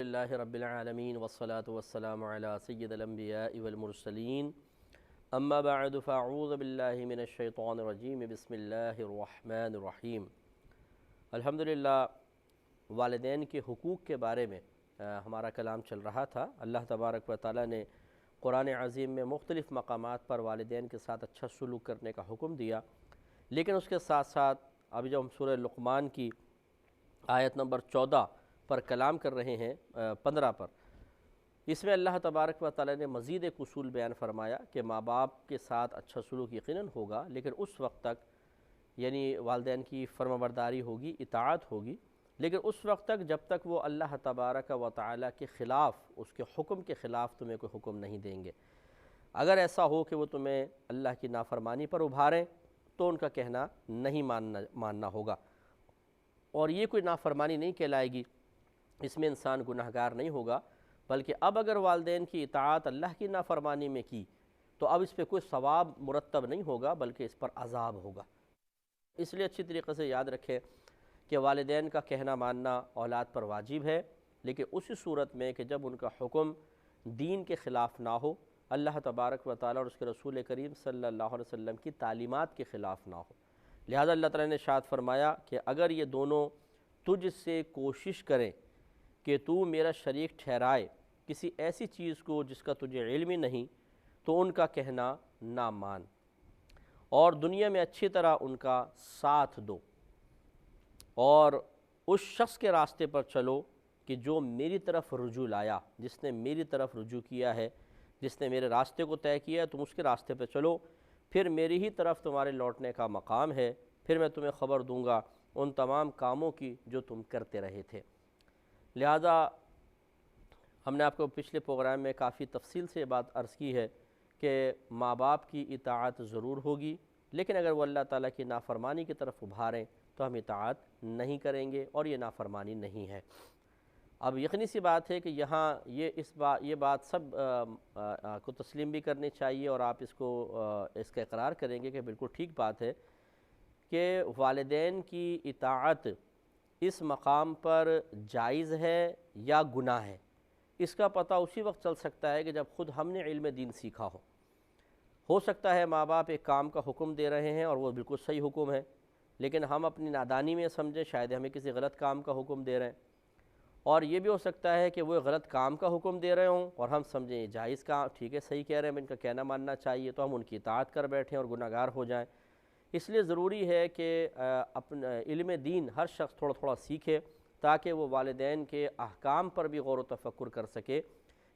الحمدللہ رب العالمین والصلاة والسلام علی سید الانبیاء والمرسلین اما بعد فاعوذ باللہ من الشیطان الرجیم بسم اللہ الرحمن الرحیم۔ الحمدللہ والدین کے حقوق کے بارے میں ہمارا کلام چل رہا تھا۔ اللہ تبارک و تعالیٰ نے قرآن عظیم میں مختلف مقامات پر والدین کے ساتھ اچھا سلوک کرنے کا حکم دیا، لیکن اس کے ساتھ ساتھ ابھی جو ہم سورہ لقمان کی آیت نمبر 14 پر کلام کر رہے ہیں 15 پر، اس میں اللہ تبارک و تعالیٰ نے مزید ایک اصول بیان فرمایا کہ ماں باپ کے ساتھ اچھا سلوک یقیناً ہوگا، لیکن اس وقت تک یعنی والدین کی فرمانبرداری ہوگی، اطاعت ہوگی، لیکن اس وقت تک جب تک وہ اللہ تبارک و تعالیٰ کے خلاف، اس کے حکم کے خلاف تمہیں کوئی حکم نہیں دیں گے۔ اگر ایسا ہو کہ وہ تمہیں اللہ کی نافرمانی پر ابھاریں تو ان کا کہنا نہیں ماننا ہوگا، اور یہ کوئی نافرمانی نہیں کہلائے گی، اس میں انسان گناہگار نہیں ہوگا، بلکہ اب اگر والدین کی اطاعت اللہ کی نافرمانی میں کی تو اب اس پہ کوئی ثواب مرتب نہیں ہوگا بلکہ اس پر عذاب ہوگا۔ اس لیے اچھی طریقے سے یاد رکھیں کہ والدین کا کہنا ماننا اولاد پر واجب ہے، لیکن اسی صورت میں کہ جب ان کا حکم دین کے خلاف نہ ہو، اللہ تبارک و تعالیٰ اور اس کے رسول کریم صلی اللہ علیہ وسلم کی تعلیمات کے خلاف نہ ہو۔ لہذا اللہ تعالیٰ نے ارشاد فرمایا کہ اگر یہ دونوں تجھ سے کوشش کریں کہ تو میرا شریک ٹھہرائے کسی ایسی چیز کو جس کا تجھے علم ہی نہیں، تو ان کا کہنا نہ مان، اور دنیا میں اچھی طرح ان کا ساتھ دو، اور اس شخص کے راستے پر چلو کہ جو میری طرف رجوع لایا، جس نے میری طرف رجوع کیا ہے، جس نے میرے راستے کو طے کیا ہے، تم اس کے راستے پہ چلو، پھر میری ہی طرف تمہارے لوٹنے کا مقام ہے، پھر میں تمہیں خبر دوں گا ان تمام کاموں کی جو تم کرتے رہے تھے۔ لہذا ہم نے آپ کو پچھلے پروگرام میں کافی تفصیل سے یہ بات عرض کی ہے کہ ماں باپ کی اطاعت ضرور ہوگی، لیکن اگر وہ اللہ تعالیٰ کی نافرمانی کی طرف ابھاریں تو ہم اطاعت نہیں کریں گے، اور یہ نافرمانی نہیں ہے۔ اب یقینی سی بات ہے کہ یہاں یہ بات سب کو تسلیم بھی کرنی چاہیے، اور آپ اس کا اقرار کریں گے کہ بالکل ٹھیک بات ہے کہ والدین کی اطاعت اس مقام پر جائز ہے یا گناہ ہے۔ اس کا پتہ اسی وقت چل سکتا ہے کہ جب خود ہم نے علم دین سیکھا ہو سکتا ہے ماں باپ ایک کام کا حکم دے رہے ہیں اور وہ بالکل صحیح حکم ہے، لیکن ہم اپنی نادانی میں سمجھیں شاید ہمیں کسی غلط کام کا حکم دے رہے ہیں، اور یہ بھی ہو سکتا ہے کہ وہ غلط کام کا حکم دے رہے ہوں اور ہم سمجھیں جائز کا، ٹھیک ہے صحیح کہہ رہے ہیں، ان کا کہنا ماننا چاہیے، تو ہم ان کی اطاعت کر بیٹھیں اور گناہگار ہو جائیں۔ اس لیے ضروری ہے کہ اپنا علم دین ہر شخص تھوڑا تھوڑا سیکھے، تاکہ وہ والدین کے احکام پر بھی غور و تفکر کر سکے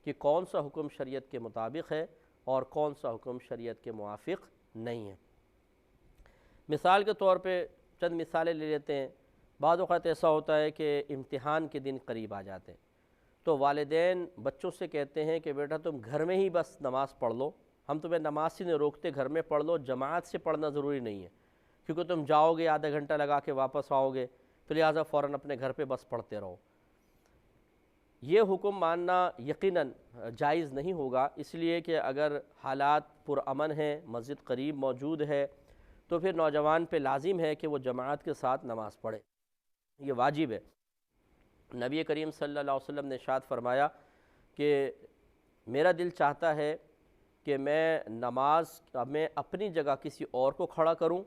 کہ کون سا حکم شریعت کے مطابق ہے اور کون سا حکم شریعت کے موافق نہیں ہے۔ مثال کے طور پہ چند مثالیں لے لیتے ہیں۔ بعض اوقات ایسا ہوتا ہے کہ امتحان کے دن قریب آ جاتے ہیں تو والدین بچوں سے کہتے ہیں کہ بیٹا تم گھر میں ہی بس نماز پڑھ لو، ہم تمہیں نماز سے نہیں روکتے، گھر میں پڑھ لو، جماعت سے پڑھنا ضروری نہیں ہے، کیونکہ تم جاؤ گے آدھا گھنٹہ لگا کے واپس آؤ گے، تو لہٰذا فوراً اپنے گھر پہ بس پڑھتے رہو۔ یہ حکم ماننا یقیناً جائز نہیں ہوگا، اس لیے کہ اگر حالات پرامن ہیں، مسجد قریب موجود ہے، تو پھر نوجوان پہ لازم ہے کہ وہ جماعت کے ساتھ نماز پڑھے، یہ واجب ہے۔ نبی کریم صلی اللہ علیہ وسلم نے ارشاد فرمایا کہ میرا دل چاہتا ہے کہ میں اپنی جگہ کسی اور کو کھڑا کروں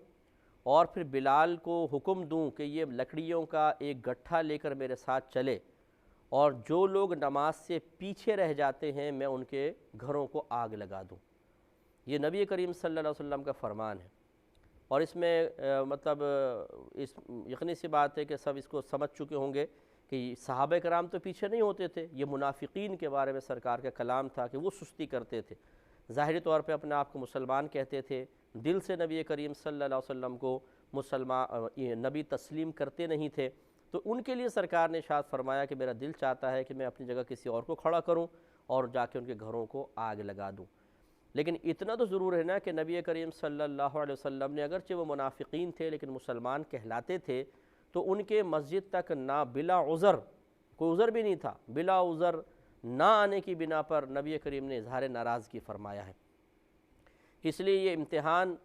اور پھر بلال کو حکم دوں کہ یہ لکڑیوں کا ایک گٹھا لے کر میرے ساتھ چلے، اور جو لوگ نماز سے پیچھے رہ جاتے ہیں میں ان کے گھروں کو آگ لگا دوں۔ یہ نبی کریم صلی اللہ علیہ وسلم کا فرمان ہے، اور اس میں یقینی سی بات ہے کہ سب اس کو سمجھ چکے ہوں گے کہ صحابہ کرام تو پیچھے نہیں ہوتے تھے، یہ منافقین کے بارے میں سرکار کا کلام تھا کہ وہ سستی کرتے تھے، ظاہری طور پہ اپنے آپ کو مسلمان کہتے تھے، دل سے نبی کریم صلی اللہ علیہ وسلم کو نبی تسلیم کرتے نہیں تھے، تو ان کے لیے سرکار نے ارشاد فرمایا کہ میرا دل چاہتا ہے کہ میں اپنی جگہ کسی اور کو کھڑا کروں اور جا کے ان کے گھروں کو آگ لگا دوں۔ لیکن اتنا تو ضرور ہے نا کہ نبی کریم صلی اللہ علیہ وسلم نے اگرچہ وہ منافقین تھے لیکن مسلمان کہلاتے تھے، تو ان کے مسجد تک نہ بلا عذر، کوئی عذر بھی نہیں تھا، بلا عذر نہ آنے کی بنا پر نبی کریم نے اظہار ناراضگی فرمایا ہے۔ اس لیے یہ امتحان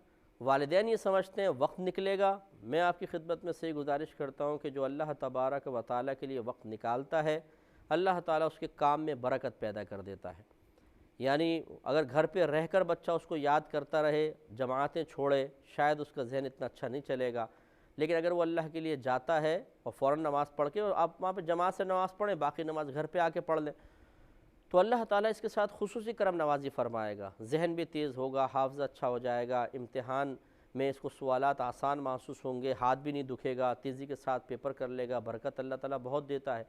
والدین یہ سمجھتے ہیں وقت نکلے گا، میں آپ کی خدمت میں سے گزارش کرتا ہوں کہ جو اللہ تبارک و تعالیٰ کے لیے وقت نکالتا ہے، اللہ تعالیٰ اس کے کام میں برکت پیدا کر دیتا ہے۔ یعنی اگر گھر پہ رہ کر بچہ اس کو یاد کرتا رہے، جماعتیں چھوڑے، شاید اس کا ذہن اتنا اچھا نہیں چلے گا، لیکن اگر وہ اللہ کے لیے جاتا ہے اور فوراً نماز پڑھ کے، اور آپ وہاں پہ جماعت سے نماز پڑھیں، باقی نماز گھر پہ آ کے پڑھ لیں، تو اللہ تعالیٰ اس کے ساتھ خصوصی کرم نوازی فرمائے گا، ذہن بھی تیز ہوگا، حافظہ اچھا ہو جائے گا، امتحان میں اس کو سوالات آسان محسوس ہوں گے، ہاتھ بھی نہیں دکھے گا، تیزی کے ساتھ پیپر کر لے گا، برکت اللہ تعالیٰ بہت دیتا ہے۔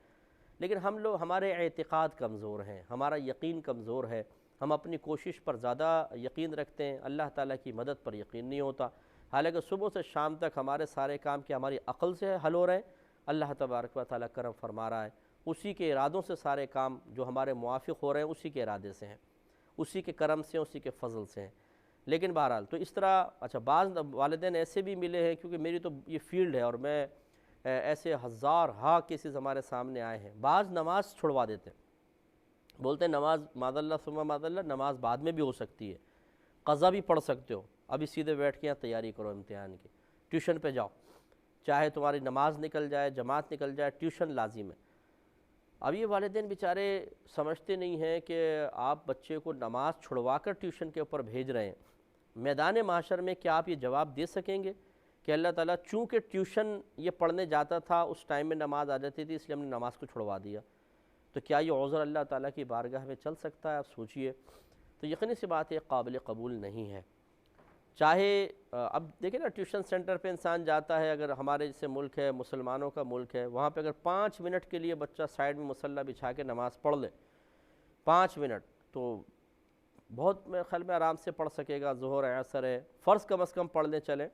لیکن ہمارے اعتقاد کمزور ہیں، ہمارا یقین کمزور ہے، ہم اپنی کوشش پر زیادہ یقین رکھتے ہیں، اللہ تعالیٰ کی مدد پر یقین نہیں ہوتا، حالانکہ صبح سے شام تک ہمارے سارے کام کہ ہماری عقل سے حل ہو رہے ہیں، اللہ تبارک و تعالیٰ کرم فرما رہا ہے، اسی کے ارادوں سے سارے کام جو ہمارے موافق ہو رہے ہیں اسی کے ارادے سے ہیں، اسی کے کرم سے، اسی کے فضل سے ہیں۔ لیکن بہرحال تو اس طرح اچھا بعض والدین ایسے بھی ملے ہیں، کیونکہ میری تو یہ فیلڈ ہے اور میں ایسے ہزار کیسز ہمارے سامنے آئے ہیں، بعض نماز چھڑوا دیتے ہیں، بولتے ہیں نماز معاذ اللہ ثم معاذ اللہ نماز بعد میں بھی ہو سکتی ہے، قضا بھی پڑھ سکتے ہو، ابھی سیدھے بیٹھ کے یہاں تیاری کرو امتحان کی، ٹیوشن پہ جاؤ، چاہے تمہاری نماز نکل جائے، جماعت نکل جائے، ٹیوشن لازم ہے۔ اب یہ والدین بیچارے سمجھتے نہیں ہیں کہ آپ بچے کو نماز چھڑوا کر ٹیوشن کے اوپر بھیج رہے ہیں، میدان محشر میں کیا آپ یہ جواب دے سکیں گے کہ اللہ تعالیٰ چونکہ ٹیوشن یہ پڑھنے جاتا تھا اس ٹائم میں نماز آ جاتی تھی اس لیے ہم نے نماز کو چھڑوا دیا؟ تو کیا یہ عذر اللہ تعالیٰ کی بارگاہ میں چل سکتا ہے؟ آپ سوچئے، تو یقینی سی بات ہے قابل قبول نہیں ہے۔ چاہے اب دیکھیں نا ٹیوشن سینٹر پہ انسان جاتا ہے، اگر ہمارے جیسے ملک ہے، مسلمانوں کا ملک ہے، وہاں پہ اگر 5 منٹ کے لیے بچہ سائیڈ میں مصلی بچھا کے نماز پڑھ لے، 5 منٹ تو بہت میرے خیال میں آرام سے پڑھ سکے گا، ظہر ہے، عصر ہے، فرض کم از کم پڑھ لیں، چلیں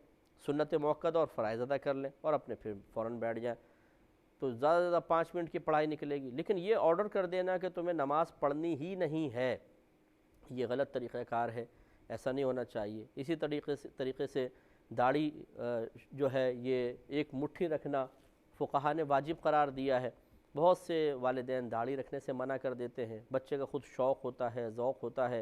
سنت موقدہ اور فرائض ادا کر لیں اور اپنے پھر فوراً بیٹھ جائیں، تو زیادہ سے زیادہ 5 منٹ کی پڑھائی نکلے گی۔ لیکن یہ آرڈر کر دینا کہ تمہیں نماز پڑھنی ہی نہیں ہے، یہ غلط طریقہ کار ہے، ایسا نہیں ہونا چاہیے۔ اسی طریقے سے داڑھی جو ہے یہ ایک مٹھی رکھنا فقہا نے واجب قرار دیا ہے، بہت سے والدین داڑھی رکھنے سے منع کر دیتے ہیں، بچے کا خود شوق ہوتا ہے، ذوق ہوتا ہے،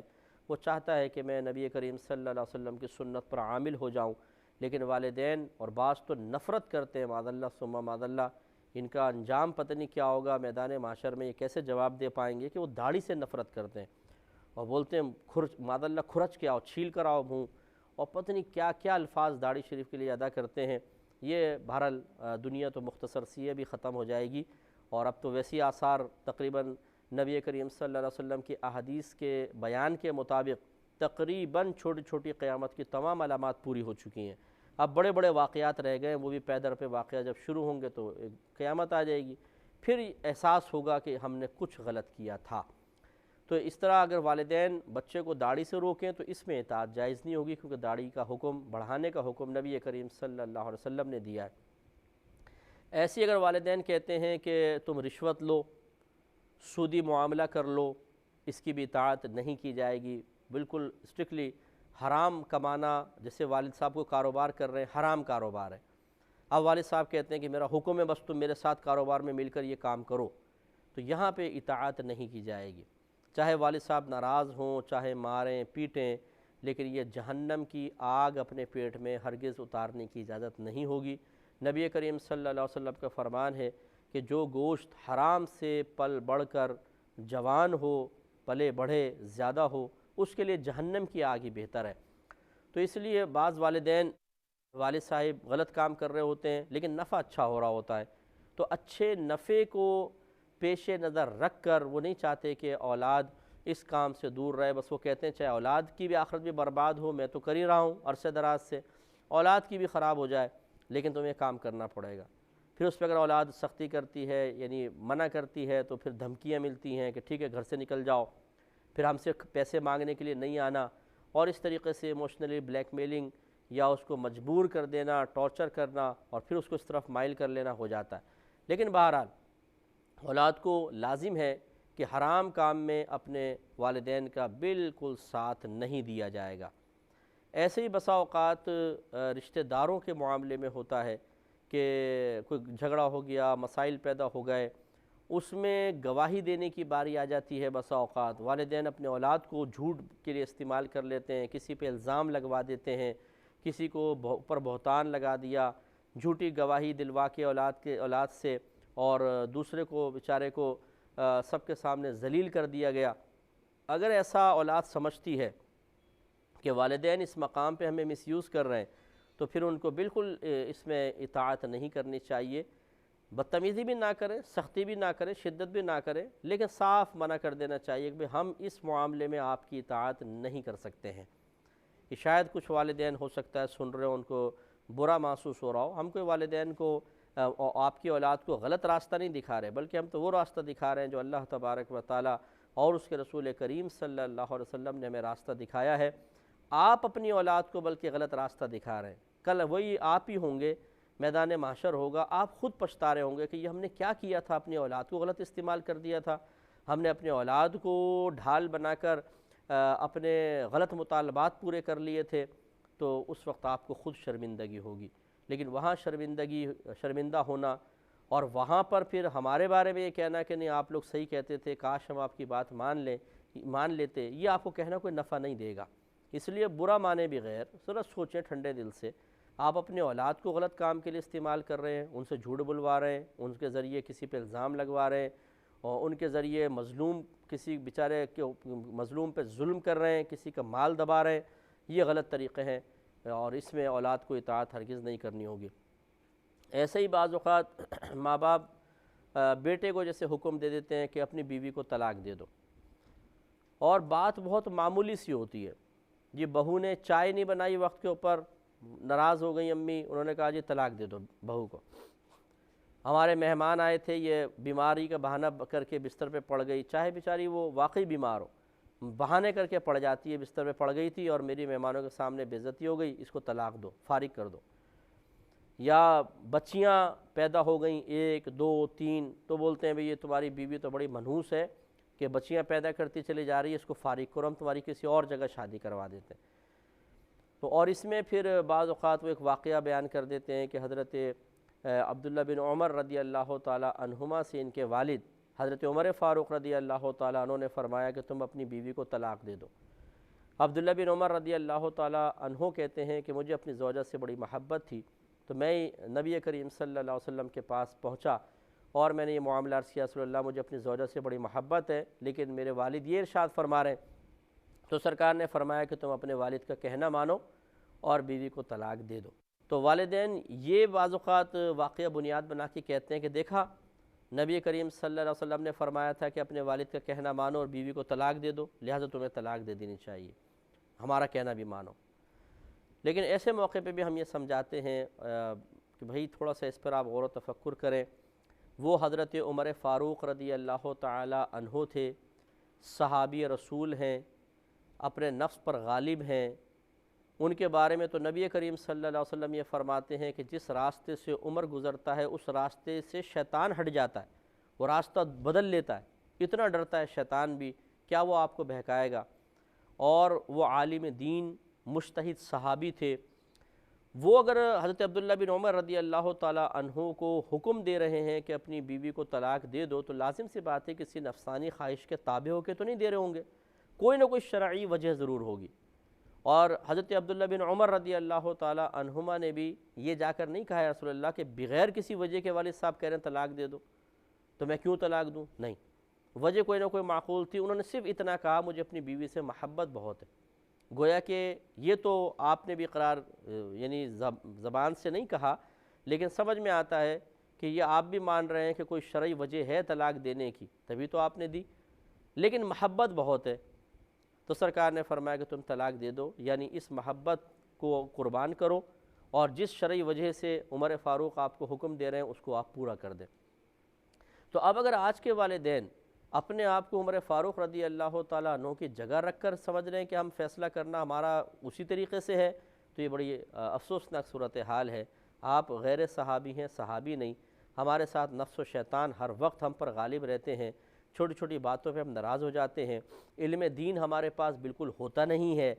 وہ چاہتا ہے کہ میں نبی کریم صلی اللہ علیہ وسلم کی سنت پر عامل ہو جاؤں، لیکن والدین اور بعض تو نفرت کرتے ہیں، معاذ اللہ ثم معاذ اللہ، ان کا انجام پتہ نہیں کیا ہوگا میدان معاشر میں، یہ کیسے جواب دے پائیں گے کہ وہ داڑھی سے نفرت کرتے ہیں اور بولتے ہیں معاذ اللہ کھرچ کے آؤ، چھیل کر آؤ منہ، اور پتہ نہیں کیا کیا الفاظ داڑھی شریف کے لیے ادا کرتے ہیں۔ یہ بہرحال دنیا تو مختصر سی ہے، بھی ختم ہو جائے گی، اور اب تو ویسی آثار تقریباً نبی کریم صلی اللہ علیہ وسلم کی احادیث کے بیان کے مطابق تقریباً چھوٹی چھوٹی قیامت کی تمام علامات پوری ہو چکی ہیں، اب بڑے بڑے واقعات رہ گئے ہیں، وہ بھی پے در پہ واقعہ جب شروع ہوں گے تو قیامت آ جائے گی، پھر احساس ہوگا کہ ہم نے کچھ غلط کیا تھا۔ تو اس طرح اگر والدین بچے کو داڑھی سے روکیں تو اس میں اطاعت جائز نہیں ہوگی، کیونکہ داڑھی کا حکم، بڑھانے کا حکم نبی کریم صلی اللہ علیہ وسلم نے دیا ہے۔ ایسی اگر والدین کہتے ہیں کہ تم رشوت لو، سودی معاملہ کر لو، اس کی بھی اطاعت نہیں کی جائے گی، بالکل اسٹرکٹلی حرام کمانا، جیسے والد صاحب کو کاروبار کر رہے ہیں، حرام کاروبار ہے، اب والد صاحب کہتے ہیں کہ میرا حکم ہے بس تم میرے ساتھ کاروبار میں مل کر یہ کام کرو، تو یہاں پہ اطاعت نہیں کی جائے گی، چاہے والد صاحب ناراض ہوں، چاہے ماریں پیٹیں، لیکن یہ جہنم کی آگ اپنے پیٹ میں ہرگز اتارنے کی اجازت نہیں ہوگی۔ نبی کریم صلی اللہ علیہ وسلم کا فرمان ہے کہ جو گوشت حرام سے پل بڑھ کر جوان ہو، پلے بڑھے زیادہ ہو، اس کے لیے جہنم کی آگ ہی بہتر ہے۔ تو اس لیے بعض والد صاحب غلط کام کر رہے ہوتے ہیں لیکن نفع اچھا ہو رہا ہوتا ہے، تو اچھے نفع کو پیش نظر رکھ کر وہ نہیں چاہتے کہ اولاد اس کام سے دور رہے، بس وہ کہتے ہیں چاہے اولاد کی بھی آخرت بھی برباد ہو، میں تو کر ہی رہا ہوں عرصہ دراز سے، اولاد کی بھی خراب ہو جائے لیکن تمہیں کام کرنا پڑے گا۔ پھر اس پہ اگر اولاد سختی کرتی ہے، یعنی منع کرتی ہے، تو پھر دھمکیاں ملتی ہیں کہ ٹھیک ہے گھر سے نکل جاؤ، پھر ہم سے پیسے مانگنے کے لیے نہیں آنا، اور اس طریقے سے ایموشنلی بلیک میلنگ یا اس کو مجبور کر دینا، ٹارچر کرنا، اور پھر اس کو اس طرف مائل کر لینا ہو جاتا ہے۔ لیکن بہرحال اولاد کو لازم ہے کہ حرام کام میں اپنے والدین کا بالکل ساتھ نہیں دیا جائے گا۔ ایسے ہی بسا اوقات رشتہ داروں کے معاملے میں ہوتا ہے کہ کوئی جھگڑا ہو گیا، مسائل پیدا ہو گئے، اس میں گواہی دینے کی باری آ جاتی ہے، بسا اوقات والدین اپنے اولاد کو جھوٹ کے لیے استعمال کر لیتے ہیں، کسی پہ الزام لگوا دیتے ہیں، کسی کو اوپر بہتان لگا دیا، جھوٹی گواہی دلوا کے اولاد سے، اور دوسرے کو بیچارے کو سب کے سامنے ذلیل کر دیا گیا۔ اگر ایسا اولاد سمجھتی ہے کہ والدین اس مقام پہ ہمیں مس یوز کر رہے ہیں تو پھر ان کو بالکل اس میں اطاعت نہیں کرنی چاہیے، بدتمیزی بھی نہ کریں، سختی بھی نہ کریں، شدت بھی نہ کریں، لیکن صاف منع کر دینا چاہیے کہ ہم اس معاملے میں آپ کی اطاعت نہیں کر سکتے ہیں۔ کہ شاید کچھ والدین ہو سکتا ہے سن رہے ہوں، ان کو برا محسوس ہو رہا ہو، ہم کوئی والدین کو آپ کی اولاد کو غلط راستہ نہیں دکھا رہے، بلکہ ہم تو وہ راستہ دکھا رہے ہیں جو اللہ تبارک و تعالیٰ اور اس کے رسول کریم صلی اللہ علیہ وسلم نے ہمیں راستہ دکھایا ہے۔ آپ اپنی اولاد کو بلکہ غلط راستہ دکھا رہے ہیں، کل وہی آپ ہی ہوں گے، میدان محشر ہوگا، آپ خود پچھتا رہے ہوں گے کہ یہ ہم نے کیا کیا تھا، اپنی اولاد کو غلط استعمال کر دیا تھا، ہم نے اپنے اولاد کو ڈھال بنا کر اپنے غلط مطالبات پورے کر لیے تھے، تو اس وقت آپ کو خود شرمندگی ہوگی۔ لیکن وہاں شرمندہ ہونا اور وہاں پر پھر ہمارے بارے میں یہ کہنا کہ نہیں آپ لوگ صحیح کہتے تھے، کاش ہم آپ کی بات مان لیتے، یہ آپ کو کہنا کوئی نفع نہیں دے گا۔ اس لیے برا مانے بغیر ذرا سوچیں ٹھنڈے دل سے، آپ اپنے اولاد کو غلط کام کے لیے استعمال کر رہے ہیں، ان سے جھوٹ بلوا رہے ہیں، ان کے ذریعے کسی پہ الزام لگوا رہے ہیں، اور ان کے ذریعے کسی بیچارے کے مظلوم پہ ظلم کر رہے ہیں، کسی کا مال دبا رہے ہیں، یہ غلط طریقے ہیں اور اس میں اولاد کو اطاعت ہرگز نہیں کرنی ہوگی۔ ایسے ہی بعض اوقات ماں باپ بیٹے کو جیسے حکم دے دیتے ہیں کہ اپنی بیوی کو طلاق دے دو، اور بات بہت معمولی سی ہوتی ہے، جی بہو نے چائے نہیں بنائی وقت کے اوپر، ناراض ہو گئی امی، انہوں نے کہا جی طلاق دے دو بہو کو۔ ہمارے مہمان آئے تھے، یہ بیماری کا بہانہ کر کے بستر پہ پڑ گئی، چاہے بیچاری وہ واقعی بیمار ہو، بہانے کر کے پڑ جاتی ہے، بستر پہ پڑ گئی تھی اور میری مہمانوں کے سامنے بے عزتی ہو گئی، اس کو طلاق دو، فارغ کر دو۔ یا بچیاں پیدا ہو گئیں 1 2 3، تو بولتے ہیں بھئی یہ تمہاری بیوی تو بڑی منحوس ہے کہ بچیاں پیدا کرتی چلی جا رہی ہے، اس کو فارغ کرو، ہم تمہاری کسی اور جگہ شادی کروا دیتے ہیں۔ تو اور اس میں پھر بعض اوقات وہ ایک واقعہ بیان کر دیتے ہیں کہ حضرت عبداللہ بن عمر رضی اللہ تعالی عنہما سے ان کے والد حضرت عمر فاروق رضی اللہ تعالی عنہ نے فرمایا کہ تم اپنی بیوی کو طلاق دے دو۔ عبداللہ بن عمر رضی اللہ تعالی عنہ کہتے ہیں کہ مجھے اپنی زوجہ سے بڑی محبت تھی، تو میں نبی کریم صلی اللہ علیہ وسلم کے پاس پہنچا اور میں نے یہ معاملہ عرض کیا، رسول اللہ مجھے اپنی زوجہ سے بڑی محبت ہے، لیکن میرے والد یہ ارشاد فرما رہے ہیں۔ تو سرکار نے فرمایا کہ تم اپنے والد کا کہنا مانو اور بیوی کو طلاق دے دو۔ تو والدین یہ بعض اوقات واقعہ بنیاد بنا کے کہتے ہیں کہ دیکھا نبی کریم صلی اللہ علیہ وسلم نے فرمایا تھا کہ اپنے والد کا کہنا مانو اور بیوی کو طلاق دے دو، لہٰذا تمہیں طلاق دے دینی چاہیے، ہمارا کہنا بھی مانو۔ لیکن ایسے موقع پہ بھی ہم یہ سمجھاتے ہیں کہ بھئی تھوڑا سا اس پر آپ غور و تفکر کریں۔ وہ حضرت عمر فاروق رضی اللہ تعالی عنہ تھے، صحابی رسول ہیں، اپنے نفس پر غالب ہیں، ان کے بارے میں تو نبی کریم صلی اللہ علیہ وسلم یہ فرماتے ہیں کہ جس راستے سے عمر گزرتا ہے اس راستے سے شیطان ہٹ جاتا ہے، وہ راستہ بدل لیتا ہے، اتنا ڈرتا ہے شیطان بھی، کیا وہ آپ کو بہکائے گا۔ اور وہ عالم دین مجتہد صحابی تھے، وہ اگر حضرت عبداللہ بن عمر رضی اللہ تعالی عنہ کو حکم دے رہے ہیں کہ اپنی بیوی کو طلاق دے دو، تو لازم سی بات ہے کسی نفسانی خواہش کے تابع ہو کے تو نہیں دے رہے ہوں گے، کوئی نہ کوئی شرعی وجہ ضرور ہوگی۔ اور حضرت عبداللہ بن عمر رضی اللہ تعالی عنہما نے بھی یہ جا کر نہیں کہا یا رسول اللہ کہ بغیر کسی وجہ کے والد صاحب کہہ رہے ہیں طلاق دے دو تو میں کیوں طلاق دوں، نہیں، وجہ کوئی نہ کوئی معقول تھی، انہوں نے صرف اتنا کہا مجھے اپنی بیوی سے محبت بہت ہے۔ گویا کہ یہ تو آپ نے بھی قرار یعنی زبان سے نہیں کہا، لیکن سمجھ میں آتا ہے کہ یہ آپ بھی مان رہے ہیں کہ کوئی شرعی وجہ ہے طلاق دینے کی، تبھی تو آپ نے دی، لیکن محبت بہت ہے۔ تو سرکار نے فرمایا کہ تم طلاق دے دو، یعنی اس محبت کو قربان کرو اور جس شرعی وجہ سے عمر فاروق آپ کو حکم دے رہے ہیں اس کو آپ پورا کر دیں۔ تو اب اگر آج کے والدین اپنے آپ کو عمر فاروق رضی اللہ تعالیٰ عنہ کی جگہ رکھ کر سمجھ رہے ہیں کہ ہم فیصلہ کرنا ہمارا اسی طریقے سے ہے، تو یہ بڑی افسوسناک صورتحال ہے۔ آپ غیر صحابی ہیں، صحابی نہیں، ہمارے ساتھ نفس و شیطان ہر وقت ہم پر غالب رہتے ہیں، چھوٹی چھوٹی باتوں پہ ہم ناراض ہو جاتے ہیں، علم دین ہمارے پاس بالکل ہوتا نہیں ہے۔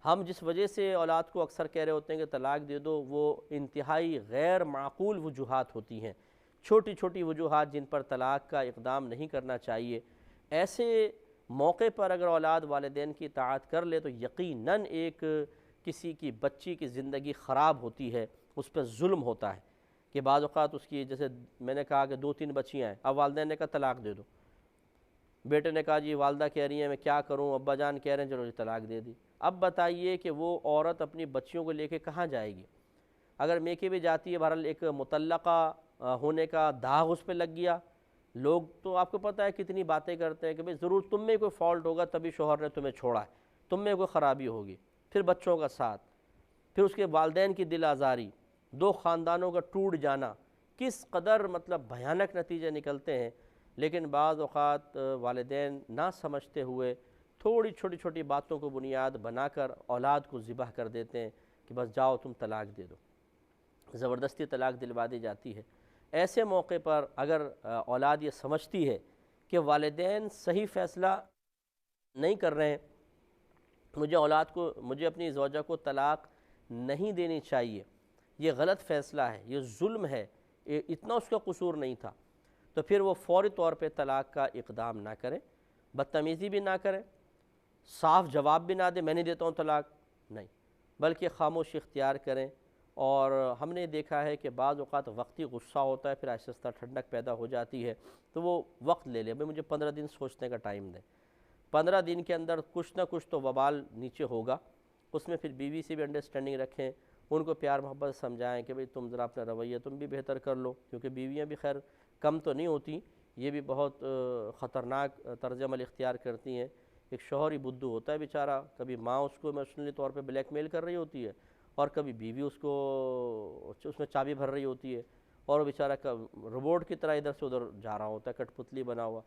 ہم جس وجہ سے اولاد کو اکثر کہہ رہے ہوتے ہیں کہ طلاق دے دو، وہ انتہائی غیر معقول وجوہات ہوتی ہیں، چھوٹی چھوٹی وجوہات جن پر طلاق کا اقدام نہیں کرنا چاہیے۔ ایسے موقع پر اگر اولاد والدین کی اطاعت کر لے تو یقیناً ایک کسی کی بچی کی زندگی خراب ہوتی ہے، اس پہ ظلم ہوتا ہے کہ بعض اوقات اس کی، جیسے میں نے کہا کہ 2 3 بچیاں ہیں، اب والدین نے کہا طلاق دے دو، بیٹے نے کہا جی والدہ کہہ رہی ہیں میں کیا کروں، ابا جان کہہ رہے ہیں چلو جی طلاق دے دی۔ اب بتائیے کہ وہ عورت اپنی بچیوں کو لے کے کہاں جائے گی؟ اگر میکے بھی جاتی ہے، بہرحال ایک مطلقہ ہونے کا داغ اس پہ لگ گیا۔ لوگ تو آپ کو پتہ ہے کتنی باتیں کرتے ہیں کہ بھئی ضرور تم میں کوئی فالٹ ہوگا تبھی شوہر نے تمہیں چھوڑا ہے، تم میں کوئی خرابی ہوگی، پھر بچوں کا ساتھ، پھر اس کے والدین کی دل آزاری، دو خاندانوں کا ٹوٹ جانا، کس قدر مطلب بھیانک نتیجے نکلتے ہیں۔ لیکن بعض اوقات والدین نہ سمجھتے ہوئے تھوڑی چھوٹی چھوٹی باتوں کو بنیاد بنا کر اولاد کو ذبح کر دیتے ہیں کہ بس جاؤ تم طلاق دے دو، زبردستی طلاق دلوا دی جاتی ہے۔ ایسے موقع پر اگر اولاد یہ سمجھتی ہے کہ والدین صحیح فیصلہ نہیں کر رہے ہیں، مجھے اپنی زوجہ کو طلاق نہیں دینی چاہیے، یہ غلط فیصلہ ہے، یہ ظلم ہے، اتنا اس کا قصور نہیں تھا، تو پھر وہ فوری طور پہ طلاق کا اقدام نہ کرے، بدتمیزی بھی نہ کرے، صاف جواب بھی نہ دے میں نہیں دیتا ہوں طلاق، نہیں، بلکہ خاموشی اختیار کریں۔ اور ہم نے دیکھا ہے کہ بعض اوقات وقتی غصہ ہوتا ہے، پھر آہستہ آہستہ ٹھنڈک پیدا ہو جاتی ہے، تو وہ وقت لے لے، بھئی مجھے 15 دن سوچنے کا ٹائم دیں، 15 دن کے اندر کچھ نہ کچھ تو وبال نیچے ہوگا، اس میں پھر بیوی سے بھی انڈرسٹینڈنگ رکھیں، ان کو پیار محبت سمجھائیں کہ بھئی تم ذرا اپنا رویہ تم بھی بہتر کر لو، کیونکہ بیویاں بھی خیر کم تو نہیں ہوتی، یہ بھی بہت خطرناک طرز عمل اختیار کرتی ہیں۔ ایک شوہر ہی بدھو ہوتا ہے بیچارہ، کبھی ماں اس کو ایموشنلی طور پہ بلیک میل کر رہی ہوتی ہے، اور کبھی بیوی اس کو اس میں چابی بھر رہی ہوتی ہے، اور وہ بیچارہ روبوٹ کی طرح ادھر سے ادھر جا رہا ہوتا ہے، کٹ پتلی بنا ہوا۔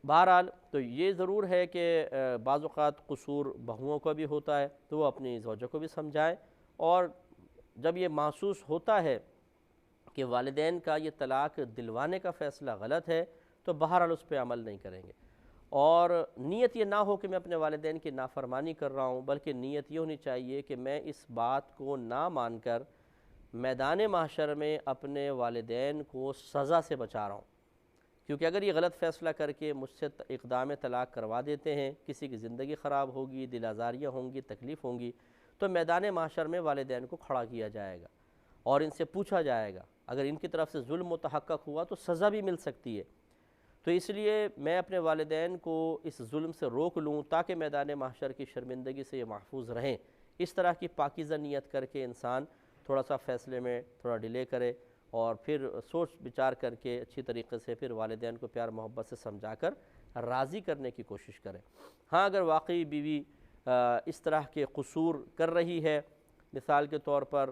بہرحال تو یہ ضرور ہے کہ بعض اوقات قصور بہوؤں کا بھی ہوتا ہے، تو وہ اپنی زوجہ کو بھی سمجھائیں، اور جب یہ محسوس ہوتا ہے کہ والدین کا یہ طلاق دلوانے کا فیصلہ غلط ہے، تو بہرحال اس پہ عمل نہیں کریں گے، اور نیت یہ نہ ہو کہ میں اپنے والدین کی نافرمانی کر رہا ہوں، بلکہ نیت یہ ہونی چاہیے کہ میں اس بات کو نہ مان کر میدان محشر میں اپنے والدین کو سزا سے بچا رہا ہوں، کیونکہ اگر یہ غلط فیصلہ کر کے مجھ سے اقدام طلاق کروا دیتے ہیں، کسی کی زندگی خراب ہوگی، دل آزاریاں ہوں گی، تکلیف ہوں گی، تو میدان محشر میں والدین کو کھڑا کیا جائے گا اور ان سے پوچھا جائے گا، اگر ان کی طرف سے ظلم متحقق ہوا تو سزا بھی مل سکتی ہے۔ تو اس لیے میں اپنے والدین کو اس ظلم سے روک لوں تاکہ میدان محشر کی شرمندگی سے یہ محفوظ رہیں۔ اس طرح کی پاکیزہ نیت کر کے انسان تھوڑا سا فیصلے میں تھوڑا ڈیلے کرے، اور پھر سوچ بچار کر کے اچھی طریقے سے پھر والدین کو پیار محبت سے سمجھا کر راضی کرنے کی کوشش کرے۔ ہاں اگر واقعی بیوی اس طرح کے قصور کر رہی ہے، مثال کے طور پر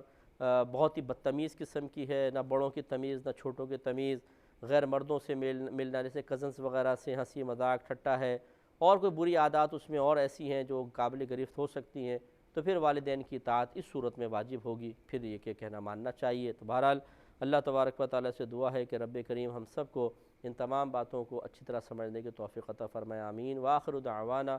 بہت ہی بدتمیز قسم کی ہے، نہ بڑوں کی تمیز نہ چھوٹوں کی تمیز، غیر مردوں سے ملنا، جیسے کزنس وغیرہ سے ہنسی مذاق ٹھٹا ہے، اور کوئی بری عادات اس میں اور ایسی ہیں جو قابل گرفت ہو سکتی ہیں، تو پھر والدین کی اطاعت اس صورت میں واجب ہوگی، پھر یہ کہ کہنا ماننا چاہیے۔ تو بہرحال اللہ تبارک و تعالیٰ سے دعا ہے کہ رب کریم ہم سب کو ان تمام باتوں کو اچھی طرح سمجھنے کی توفیق عطا فرمائے، آمین۔ وآخر دعوانا